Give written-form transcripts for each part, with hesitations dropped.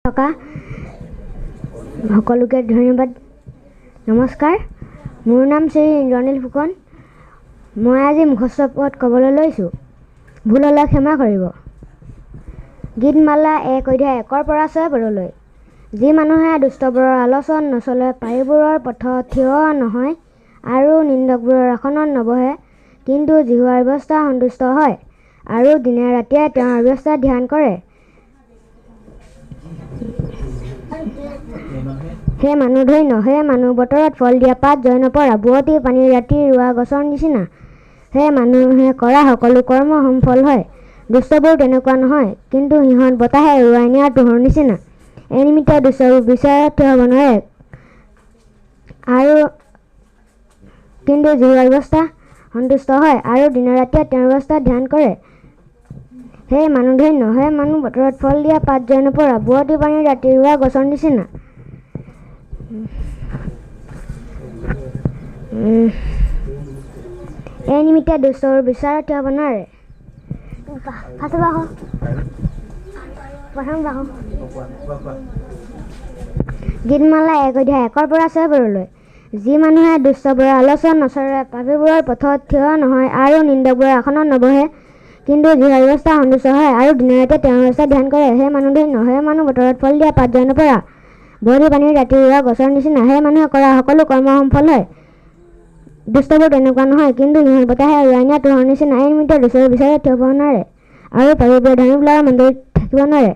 থকা সকলোকে ধন্যবাদ। নমস্কাৰ, মোৰ নাম শ্ৰী ইন্দ্ৰনীল ফুকন। মই আজি মুখস্থ পদ ক'বলৈ লৈছোঁ। ভুল হ'লে ক্ষমা কৰিব। গীতমালা ১ অধ্যায় ১ৰ পৰা ৬ পদলৈ। যি মানুহে দুষ্টবোৰৰ আলোচন নচলে, পাৰিবোৰৰ পথত থিয় নহয় আৰু নিন্দকবোৰৰ আসনত নবহে, কিন্তু জিহুৱাৰ ব্যৱস্থা সন্তুষ্ট হয় আৰু দিনে ৰাতিয়ে তেওঁৰ ব্যৱস্থা ধ্যান কৰে, সেই মানুহ ধন্য। সেই মানুহ বতৰত ফল দিয়া পাত জয় নপৰা, বুৱতী পানীৰ ৰাতি ৰোৱা গছৰ নিচিনা। সেই মানুহে কৰা সকলো কৰ্ম সফল হয়। দুষ্টবোৰ তেনেকুৱা নহয়, কিন্তু সিহঁত বতাহে উৰুৱাই নিয়া তোহৰ নিচিনা। এই নিমিত্তে দুষ্টবোৰ বিচাৰত থিয় হ'ব নোৱাৰে, আৰু কিন্তু জিহুৱাৰ ব্যৱস্থা সন্তুষ্ট হয় আৰু দিনে ৰাতিয়ে তেওঁৰ ব্যৱস্থা ধ্যান কৰে, সেই মানুহ ধন্য। সেই মানুহ বতৰত ফল দিয়া পাত জয় নপৰা, বুৱতী পানীৰ ৰাতি ৰোৱা গছৰ নিচিনা। এই নিমিত্তে দুষ্টবোৰ বিচাৰত থিয় হ'ব নোৱাৰে। গীতমালা ১ অধ্যায় ১ৰ পৰা ৬ পদলৈ। যি মানুহে দুষ্টবোৰৰ আলোচন নচলে, পাপীবোৰৰ পথত থিয় নহয় আৰু নিন্দকবোৰৰ আসনত নবহে, কিন্তু জিহুৱাৰ ব্যৱস্থা সন্তুষ্ট হয় আৰু দিনে ৰাতিয়ে তেওঁৰ ব্যৱস্থা ধ্যান কৰে, সেই মানুহ ধন্য। সেই মানুহ বতৰত ফল দিয়া পাত জয় নপৰা, বুৱতী পানীৰ ৰাতি ৰোৱা গছৰ নিচিনা। সেই মানুহে কৰা সকলো কৰ্ম সফল হয়। দুষ্টবোৰ তেনেকুৱা নহয়, কিন্তু সিহঁত বতাহে উৰুৱাই নিয়া তোহৰ নিচিনা। এই নিমিত্তে দুষ্টবোৰ বিচাৰত থিয় হ'ব নোৱাৰে আৰু পাপীবোৰে ধৰ্মীবিলাকৰ মন্দিৰত থাকিব নোৱাৰে,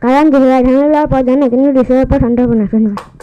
কাৰণ জিহুৱাই ধৰ্মীবিলাকৰ পথ জানে, কিন্তু দুষ্টৰৰ পথ অন্তৰ্পূৰ্ণ। ধন্যবাদ।